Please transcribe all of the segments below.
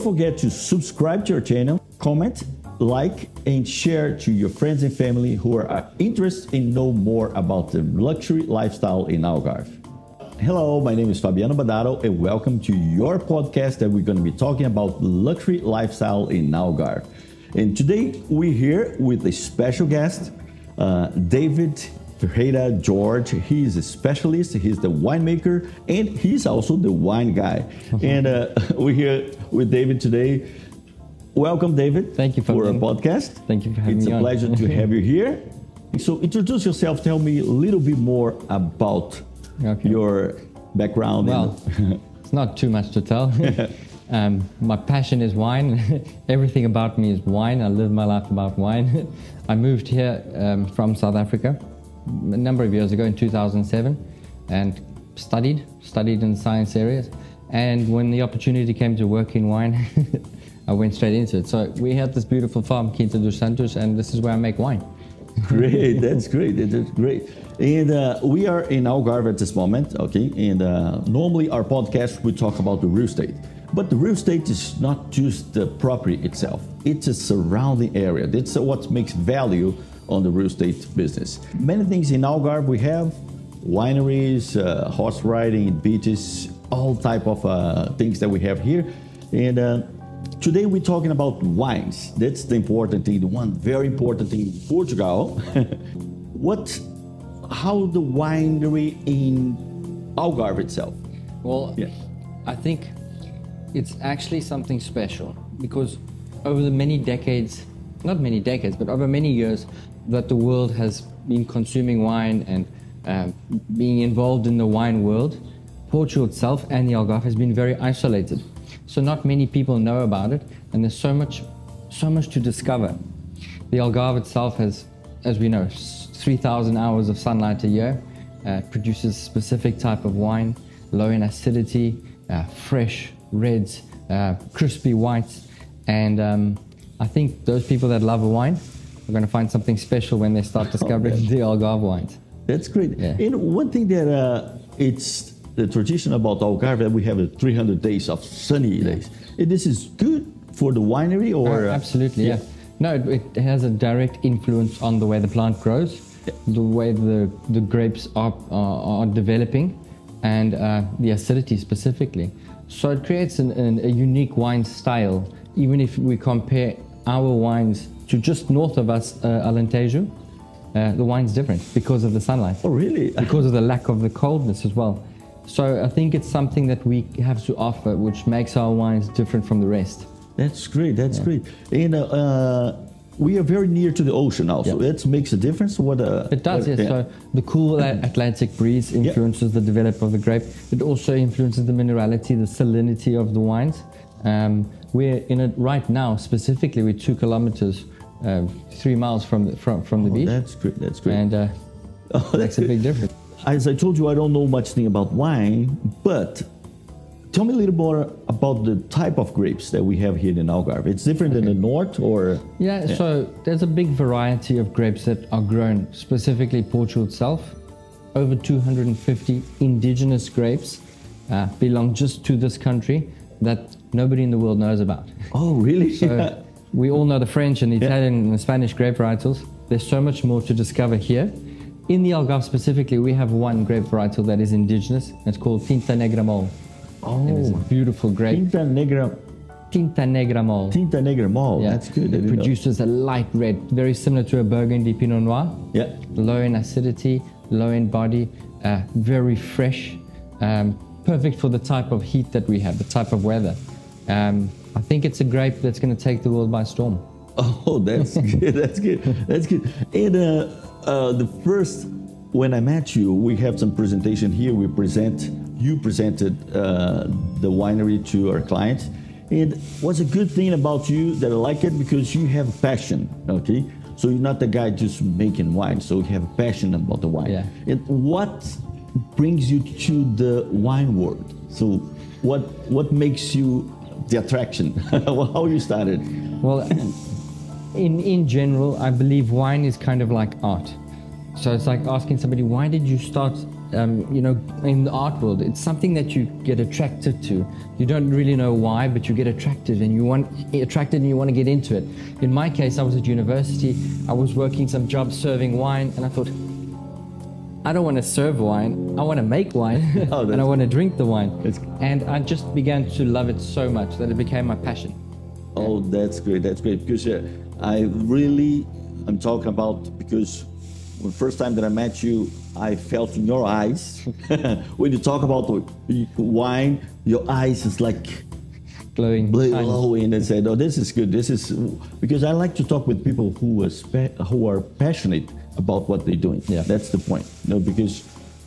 Don't forget to subscribe to our channel, comment, like, and share to your friends and family who are interested in know more about the luxury lifestyle in Algarve. Hello, my name is Fabiano Badaro, and welcome to your podcast that we're going to be talking about luxury lifestyle in Algarve. And today we're here with a special guest, David Ferreira George. He's a specialist, he's the winemaker, and he's also the wine guy. And we're here with David today. Welcome, David. Thank you for our podcast. Thank you for having me on. It's a pleasure to have you here. So introduce yourself. Tell me a little bit more about your background. Well, it's not too much to tell. My passion is wine. Everything about me is wine. I live my life about wine. I moved here from South Africa a number of years ago in 2007 and studied in science areas. And when the opportunity came to work in wine, I went straight into it. So we had this beautiful farm, Quinta dos Santos, and this is where I make wine. Great, that's great, that's great. And we are in Algarve at this moment, okay? And normally our podcast, we talk about the real estate. But the real estate is not just the property itself. It's a surrounding area. That's what makes value on the real estate business. Many things in Algarve we have, wineries, horse riding, beaches, all type of things that we have here. And today we're talking about wines. That's the important thing, the one very important thing in Portugal. How the winery in Algarve itself? Well, I think it's actually something special because over the many decades, not many decades, but over many years that the world has been consuming wine and being involved in the wine world, Portugal itself and the Algarve has been very isolated. So not many people know about it, and there's so much to discover. The Algarve itself has, as we know, 3,000 hours of sunlight a year, produces specific type of wine, low in acidity, fresh reds, crispy whites, and I think those people that love a wine are going to find something special when they start discovering the Algarve wines. That's great. Yeah. And one thing that it's the tradition about Algarve that we have 300 days of sunny days. And this is good for the winery, or absolutely, yeah. No, it has a direct influence on the way the plant grows, the way the grapes are developing, and the acidity specifically. So it creates a unique wine style. Even if we compare our wines to just north of us, Alentejo, the wine's different because of the sunlight. Oh, really? Because of the lack of the coldness as well. So I think it's something that we have to offer, which makes our wines different from the rest. That's great. That's great. And we are very near to the ocean also. That makes a difference. It does, yes. So the cool Atlantic breeze influences the development of the grape. It also influences the minerality, the salinity of the wines. We're in it right now. Specifically, we're 2 kilometers, 3 miles from the beach. That's great. That's great. And that makes a big difference. As I told you, I don't know much thing about wine, but tell me a little more about the type of grapes that we have here in Algarve. It's different than the north, or? Yeah, so there's a big variety of grapes that are grown, specifically Portugal itself. Over 250 indigenous grapes belong just to this country that nobody in the world knows about. Oh, really? So we all know the French and the Italian and the Spanish grape varietals. There's so much more to discover here. In the Algarve specifically, we have one grape varietal that is indigenous. It's called Tinta Negra Mole. Oh, and it's a beautiful grape. Tinta Negra Mole. Tinta Negra Mole. Yeah. That's good. It produces a light red, very similar to a Burgundy Pinot Noir. Yeah. Low in acidity, low in body, very fresh, perfect for the type of heat that we have, the type of weather. I think it's a grape that's going to take the world by storm. Oh, that's good. That's good. That's good. And when I met you, we have some presentation here. You presented the winery to our clients. And what's a good thing about you that I like it, because you have passion, okay? So you're not the guy just making wine, so you have a passion about the wine. Yeah. And what brings you to the wine world? So what makes you the attraction? How you started? Well, in general, I believe wine is kind of like art. So it's like asking somebody, why did you start in the art world, it's something that you get attracted to. You don't really know why, but you get attracted and you want to get into it. In my case, I was at university, I was working some jobs serving wine, and I thought, I don't want to serve wine, I want to make wine, and I want to drink the wine. And I just began to love it so much that it became my passion. Oh, that's great, because I'm talking about, because the first time that I met you, I felt in your eyes, when you talk about the wine, your eyes is like glowing, and I said, oh, this is good. This is, because I like to talk with people who are passionate about what they're doing. Yeah. That's the point. Because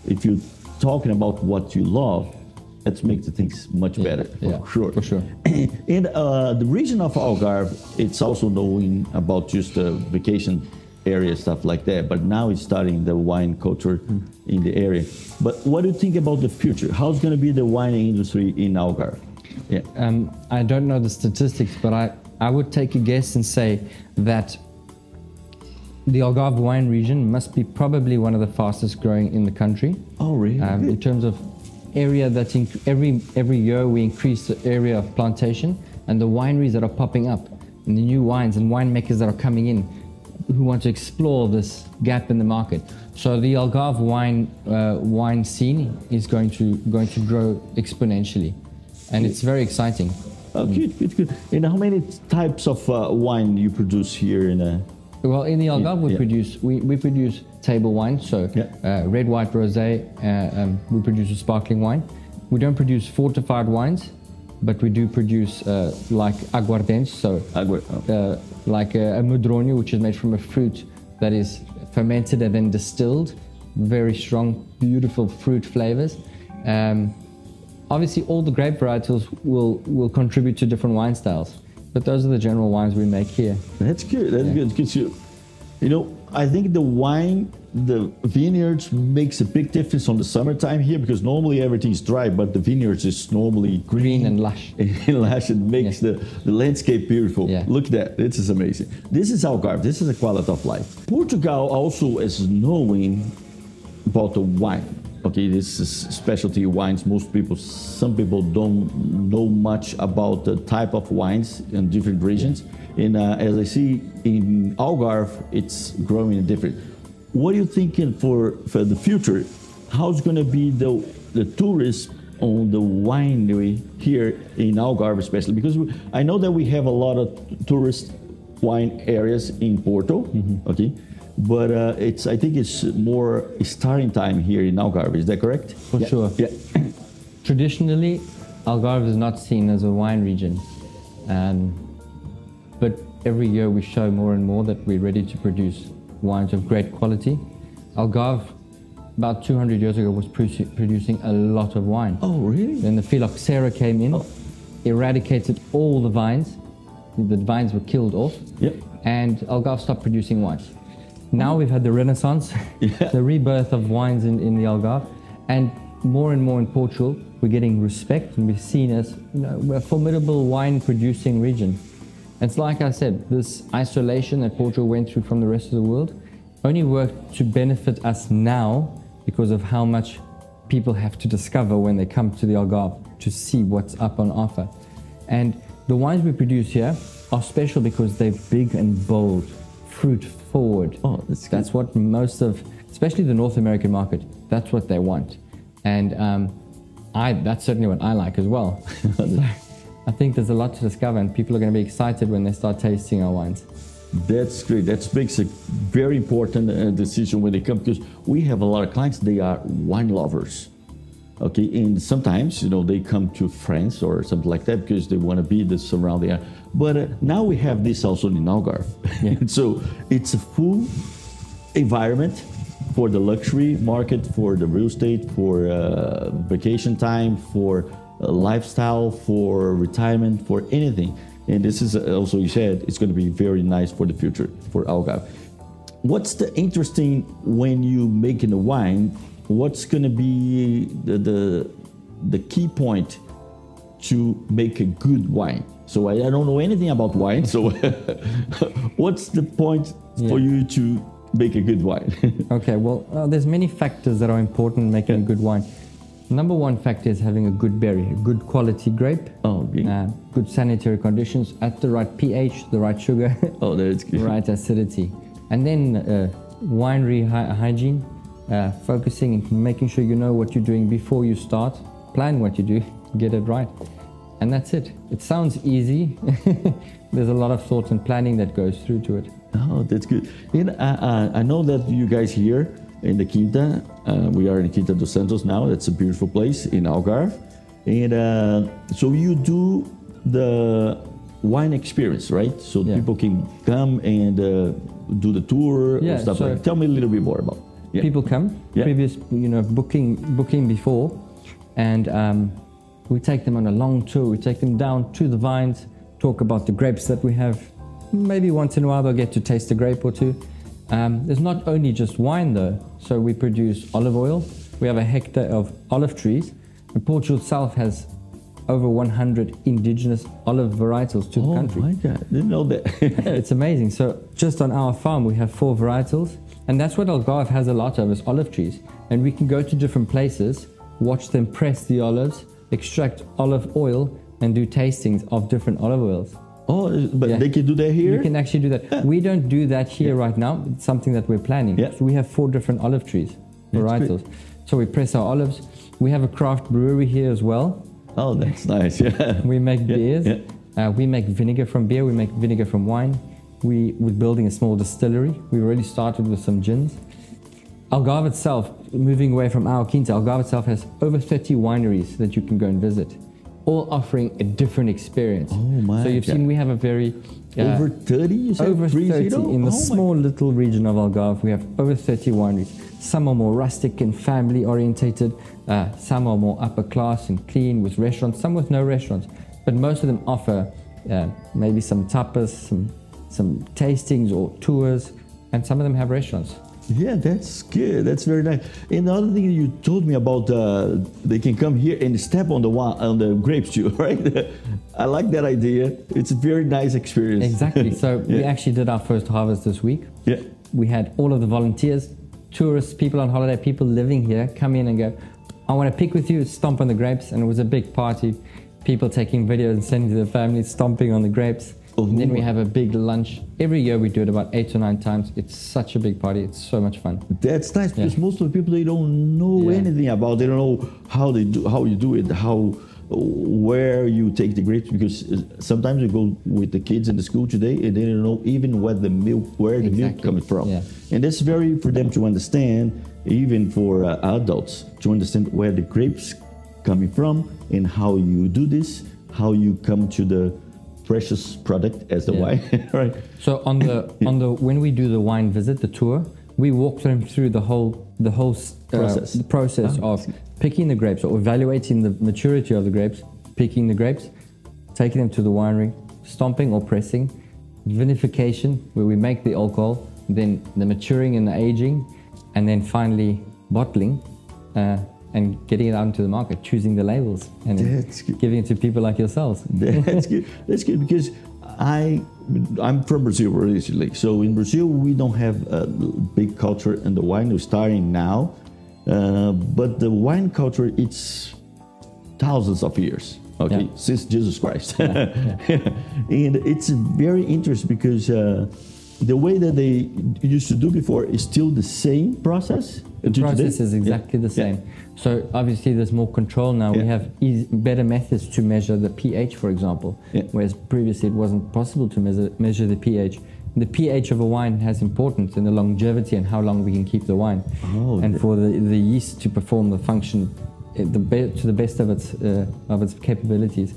if you're talking about what you love, that makes the things much better, for sure. And the region of Algarve, it's also known about just the vacation area, stuff like that, but now it's starting the wine culture in the area. But what do you think about the future? How's going to be the wine industry in Algarve? Yeah. I don't know the statistics, but I would take a guess and say that the Algarve wine region must be probably one of the fastest growing in the country. Oh, really? In terms of area, every year we increase the area of plantation, and the wineries that are popping up, and the new wines and winemakers that are coming in who want to explore this gap in the market. So the Algarve wine scene is going to grow exponentially, and it's very exciting. Oh, good. And how many types of wine you produce here in? Well, in the Algarve, we produce table wine, so red, white, rosé. We produce a sparkling wine. We don't produce fortified wines, but we do produce like aguardente, so like a madronio, which is made from a fruit that is fermented and then distilled. Very strong, beautiful fruit flavors. Obviously, all the grape varietals will contribute to different wine styles. But those are the general wines we make here. That's good. That's good. Because I think the vineyards makes a big difference on the summertime here, because normally everything is dry, but the vineyards is normally green and lush. And lush, it makes the landscape beautiful. Yeah. Look at that. This is amazing. This is Algarve. This is a quality of life. Portugal also is knowing about the wine. Okay, this is specialty wines. Some people don't know much about the type of wines in different regions. And as I see in Algarve, it's growing different. What are you thinking for the future? How's going to be the tourists on the winery here in Algarve, especially? Because I know that we have a lot of tourist wine areas in Porto. Okay. But I think it's more starting time here in Algarve. Is that correct? For sure. Yeah. Traditionally, Algarve is not seen as a wine region, but every year we show more and more that we're ready to produce wines of great quality. Algarve, about 200 years ago, was producing a lot of wine. Oh, really? Then the phylloxera came in, eradicated all the vines. The vines were killed off, and Algarve stopped producing wines. Now we've had the Renaissance, the rebirth of wines in the Algarve, and more in Portugal, we're getting respect and we're seen as a formidable wine-producing region. It's like I said, this isolation that Portugal went through from the rest of the world only worked to benefit us now because of how much people have to discover when they come to the Algarve to see what's up on offer. And the wines we produce here are special because they're big and bold, fruit forward. Oh, that's what most of, especially the North American market, that's what they want. And that's certainly what I like as well. So I think there's a lot to discover, and people are going to be excited when they start tasting our wines. That's great. That makes a very important decision when they come, because we have a lot of clients, they are wine lovers. Okay, and sometimes, they come to France or something like that because they want to be the surrounding area. But now we have this also in Algarve. Yeah. So it's a full environment for the luxury market, for the real estate, for vacation time, for lifestyle, for retirement, for anything. And this is also, you said, it's going to be very nice for the future for Algarve. What's the interesting when you making a wine? What's going to be the key point to make a good wine? So I don't know anything about wine. So what's the point for you to make a good wine? Okay, well, there's many factors that are important in making a good wine. Number one factor is having a good berry, a good quality grape, good sanitary conditions, at the right pH, the right sugar, that's good. right acidity. And then winery hygiene, focusing and making sure you know what you're doing before you start, plan what you do, get it right. And that's it. It sounds easy. There's a lot of thought and planning that goes through to it. Oh, that's good. And I know that you guys here in the Quinta, we are in Quinta dos Santos now. It's a beautiful place in Algarve. And so you do the wine experience, right? So people can come and do the tour or stuff like that. Tell me a little bit more about it. People come, previous, booking before, and we take them on a long tour. We take them down to the vines, talk about the grapes that we have. Maybe once in a while they'll get to taste a grape or two. There's not only just wine though. So we produce olive oil. We have a hectare of olive trees. And Portugal itself has over 100 indigenous olive varietals to the country. Oh my God, didn't know that. It's amazing. So just on our farm we have 4 varietals. And that's what Algarve has a lot of, is olive trees. And we can go to different places, watch them press the olives, extract olive oil, and do tastings of different olive oils. Oh, but they can do that here? You can actually do that. We don't do that here right now. It's something that we're planning. So we have 4 different olive trees, varietals. So we press our olives. We have a craft brewery here as well. Oh, that's nice. We make beers. We make vinegar from beer. We make vinegar from wine. We're building a small distillery. We already started with some gins. Algarve itself, moving away from our Quinta, Algarve itself has over 30 wineries that you can go and visit, all offering a different experience. Oh my! So you've seen we have a very over 30. You said over 30 in the small little region of Algarve. We have over 30 wineries. Some are more rustic and family orientated. Some are more upper class and clean with restaurants. Some with no restaurants, but most of them offer maybe some tapas, some tastings or tours, and some of them have restaurants. Yeah, that's good. That's very nice. And the other thing you told me about, they can come here and step on the grapes too, right? I like that idea. It's a very nice experience. Exactly. So we actually did our first harvest this week. Yeah. We had all of the volunteers, tourists, people on holiday, people living here come in and go, I want to pick with you, stomp on the grapes. And it was a big party. People taking videos and sending to their families, stomping on the grapes. And then we have a big lunch. Every year we do it about 8 or 9 times. It's such a big party. It's so much fun. That's nice because most of the people, they don't know anything about it. They don't know how you do it, where you take the grapes, because sometimes you go with the kids in the school today and they don't know even where the milk comes from. And that's very for them to understand, even for adults, to understand where the grapes coming from and how you do this, how you come to the precious product as the wine, right? So on the when we do the wine visit, the tour, we walk them through the whole process of picking the grapes or evaluating the maturity of the grapes, picking the grapes, taking them to the winery, stomping or pressing, vinification, where we make the alcohol, then the maturing and the aging, and then finally bottling. And getting it out into the market, choosing the labels, and giving it to people like yourselves. That's good. That's good because I'm from Brazil originally. So in Brazil, we don't have a big culture in the wine. We're starting now, but the wine culture, it's thousands of years. Okay, since Jesus Christ, and it's very interesting because the way that they used to do before is still the same process. The process is exactly the same. So obviously there's more control now. We have better methods to measure the pH, for example, whereas previously it wasn't possible to measure the pH. The pH of a wine has importance in the longevity and how long we can keep the wine, and for the yeast to perform the function to the best of its capabilities.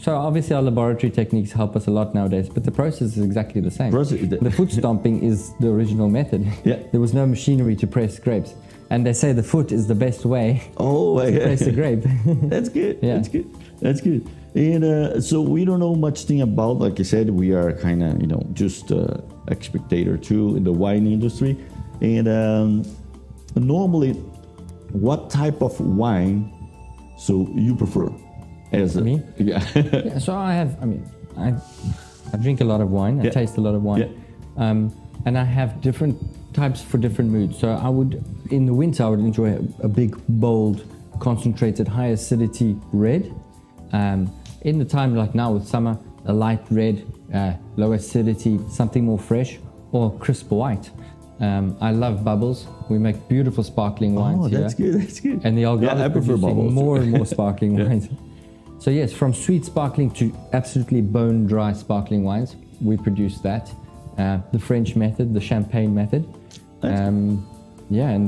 So obviously our laboratory techniques help us a lot nowadays, but the process is exactly the same. The foot stomping is the original method. There was no machinery to press grapes. And they say the foot is the best way to press a grape. That's good. That's good. And so we don't know much thing about, like I said, we are kind of, just a spectator too in the wine industry. And normally, what type of wine so you prefer? Me? So I drink a lot of wine. I taste a lot of wine. and I have different types for different moods. So in the winter, I would enjoy a big, bold, concentrated, high acidity red. In the time like now with summer, a light red, low acidity, something more fresh, or crisp white. I love bubbles. We make beautiful sparkling wines here. That's good, that's good. And the Algarve I prefer bubbles. more and more sparkling wines. So yes, from sweet sparkling to absolutely bone dry sparkling wines, we produce that. The French method, the champagne method. And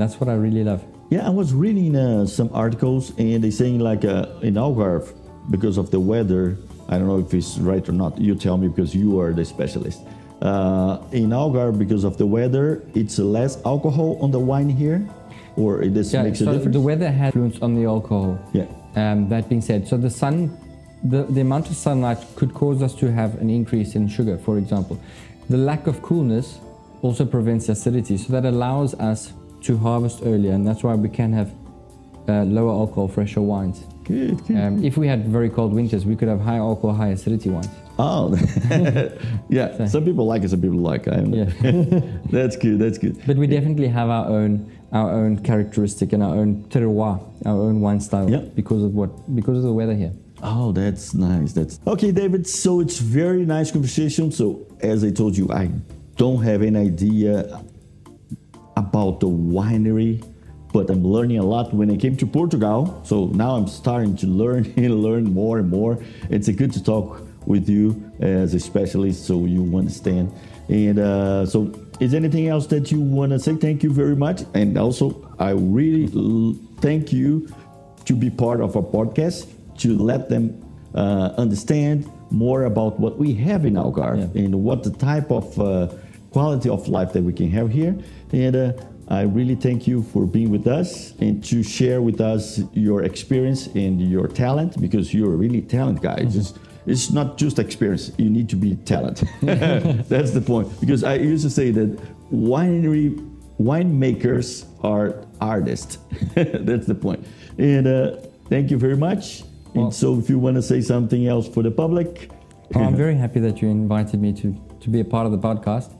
that's what I really love. Yeah, I was reading some articles, and they saying like in Algarve, because of the weather, I don't know if it's right or not. You tell me because you are the specialist. In Algarve, because of the weather, it's less alcohol on the wine here, or it just makes a difference? The weather has influence on the alcohol. Yeah. That being said, so the sun, the amount of sunlight could cause us to have an increase in sugar, for example. The lack of coolness also prevents acidity, so that allows us to harvest earlier, and that's why we can have lower alcohol, fresher wines. Good. If we had very cold winters, we could have high alcohol, high acidity wines. Oh, yeah. Some people like it, some people like it. Yeah. That's good. But we definitely have our own characteristic and our own terroir, our own wine style, because of the weather here. Oh, that's nice. That's okay, David. So it's very nice conversation. So as I told you, I don't have any idea about the winery, but I'm learning a lot when I came to Portugal. So now I'm starting to learn and learn more and more. It's good to talk with you as a specialist, so you understand. And so is anything else that you want to say? Thank you very much. And also, I really thank you to be part of our podcast, to let them understand more about what we have in Algarve and what the type of quality of life that we can have here. And I really thank you for being with us and to share with us your experience and your talent, because you're a really talented guy. Mm-hmm. It's not just experience, you need to be talented. That's the point. Because I used to say that winemakers are artists. That's the point. And thank you very much. Well, and so if you want to say something else for the public. I'm very happy that you invited me to be a part of the podcast.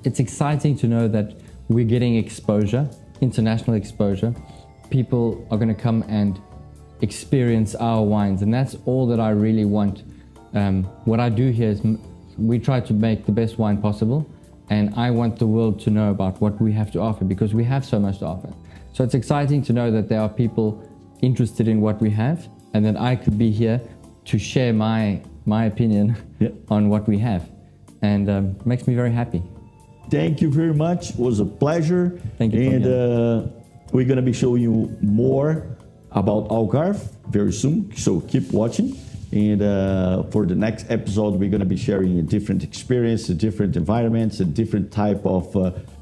It's exciting to know that we're getting exposure, international exposure. People are going to come and experience our wines, and that's all that I really want. What I do here is we try to make the best wine possible, and I want the world to know about what we have to offer, because we have so much to offer. So it's exciting to know that there are people interested in what we have, and that I could be here to share my opinion on what we have, and makes me very happy. Thank you very much. It was a pleasure. Thank you. And we're going to be showing you more about Algarve very soon, so keep watching. And for the next episode, we're going to be sharing a different experience, a different environments, a different type of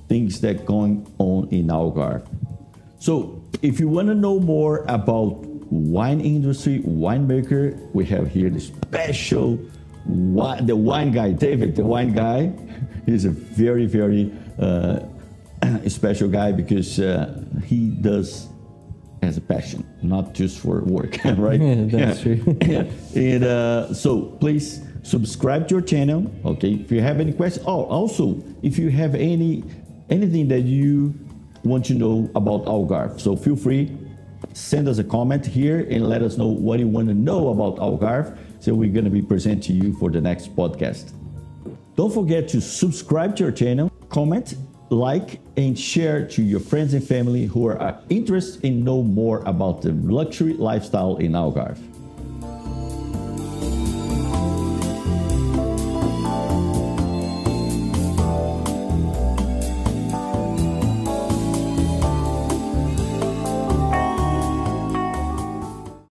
things that going on in Algarve. So if you want to know more about wine industry, winemaker, we have here the special the wine guy, David, the wine guy. He's a very, very special guy, because he does as a passion, not just for work, right? That's true. And so please subscribe to your channel, okay? If you have any questions, also if you have anything that you want to know about Algarve, so feel free, send us a comment here and let us know what you want to know about Algarve, so we're going to be present to you for the next podcast. Don't forget to subscribe to our channel, comment, like, and share to your friends and family who are interested in know more about the luxury lifestyle in Algarve.